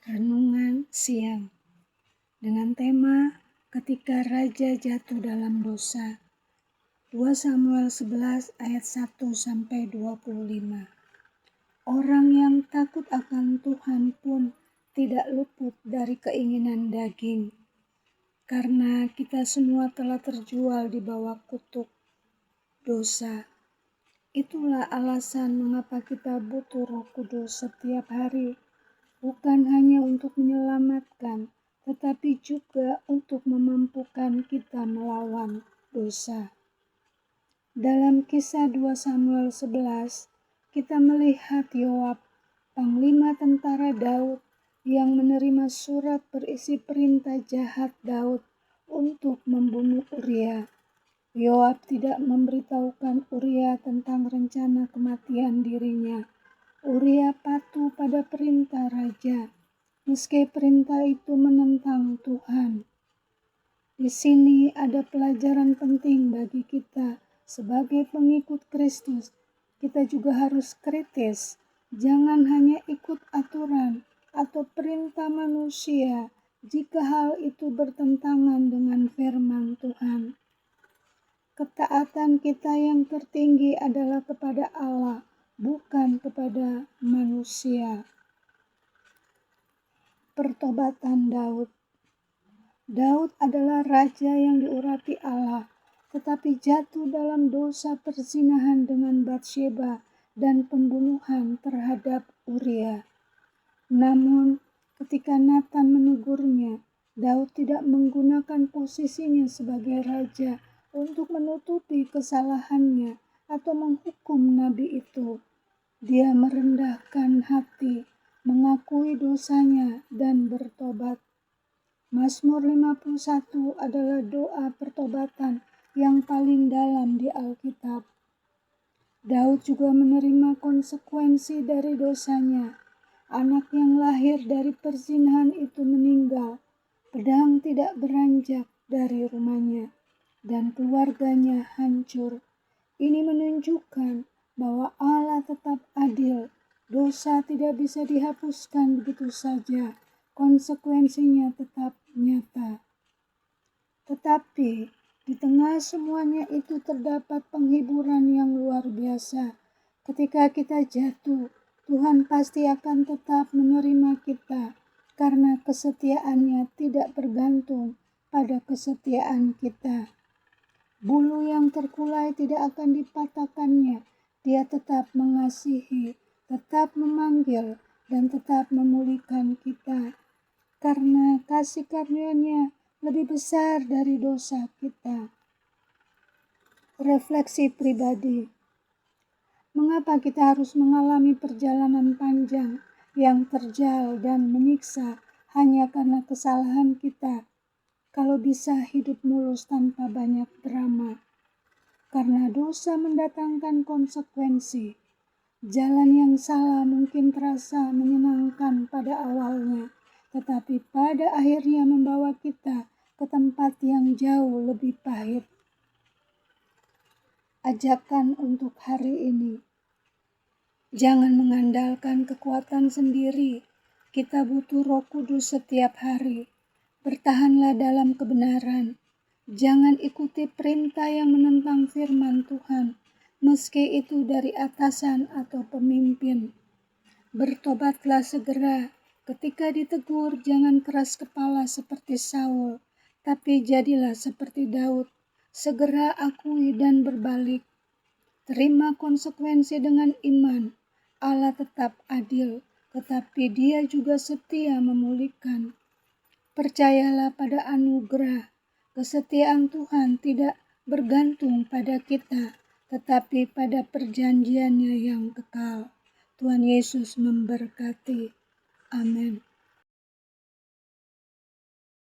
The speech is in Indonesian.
Renungan siang dengan tema ketika raja jatuh dalam dosa. 2 Samuel 11 ayat 1-25. Orang yang takut akan Tuhan pun tidak luput dari keinginan daging, karena kita semua telah terjual di bawah kutuk dosa. Itulah alasan mengapa kita butuh Roh Kudus setiap hari. Bukan hanya untuk menyelamatkan, tetapi juga untuk memampukan kita melawan dosa. Dalam kisah 2 Samuel 11, kita melihat Yoab, panglima tentara Daud, yang menerima surat berisi perintah jahat Daud untuk membunuh Uria. Yoab tidak memberitahukan Uria tentang rencana kematian dirinya. Uria patuh pada perintah raja, meski perintah itu menentang Tuhan. Di sini ada pelajaran penting bagi kita sebagai pengikut Kristus. Kita juga harus kritis, jangan hanya ikut aturan atau perintah manusia jika hal itu bertentangan dengan firman Tuhan. Ketaatan kita yang tertinggi adalah kepada Allah, bukan kepada manusia. Pertobatan Daud. Daud adalah raja yang diurapi Allah, tetapi jatuh dalam dosa perzinahan dengan Batsyeba dan pembunuhan terhadap Uria. Namun, ketika Nathan menegurnya, Daud tidak menggunakan posisinya sebagai raja untuk menutupi kesalahannya atau menghukum nabi itu. Dia merendahkan hati, mengakui dosanya, dan bertobat. Mazmur 51 adalah doa pertobatan yang paling dalam di Alkitab. Daud juga menerima konsekuensi dari dosanya. Anak yang lahir dari perzinahan itu meninggal. Pedang tidak beranjak dari rumahnya, dan keluarganya hancur. Ini menunjukkan bahwa Allah tetap adil. Dosa tidak bisa dihapuskan begitu saja. Konsekuensinya tetap nyata. Tetapi di tengah semuanya itu terdapat penghiburan yang luar biasa. Ketika kita jatuh, Tuhan pasti akan tetap menerima kita karena kesetiaannya tidak bergantung pada kesetiaan kita. Bulu yang terkulai tidak akan dipatahkannya. Dia tetap mengasihi, tetap memanggil, dan tetap memulihkan kita. Karena kasih karunia-Nya lebih besar dari dosa kita. Refleksi pribadi. Mengapa kita harus mengalami perjalanan panjang yang terjal dan menyiksa hanya karena kesalahan kita? Kalau bisa hidup mulus tanpa banyak drama. Karena dosa mendatangkan konsekuensi. Jalan yang salah mungkin terasa menyenangkan pada awalnya, tetapi pada akhirnya membawa kita ke tempat yang jauh lebih pahit. Ajakan untuk hari ini. Jangan mengandalkan kekuatan sendiri. Kita butuh Roh Kudus setiap hari. Bertahanlah dalam kebenaran. Jangan ikuti perintah yang menentang firman Tuhan, meski itu dari atasan atau pemimpin. Bertobatlah segera. Ketika ditegur, jangan keras kepala seperti Saul, tapi jadilah seperti Daud. Segera akui dan berbalik. Terima konsekuensi dengan iman. Allah tetap adil, tetapi Dia juga setia memulihkan. Percayalah pada anugerah. Kesetiaan Tuhan tidak bergantung pada kita, tetapi pada perjanjiannya yang kekal. Tuhan Yesus memberkati. Amin.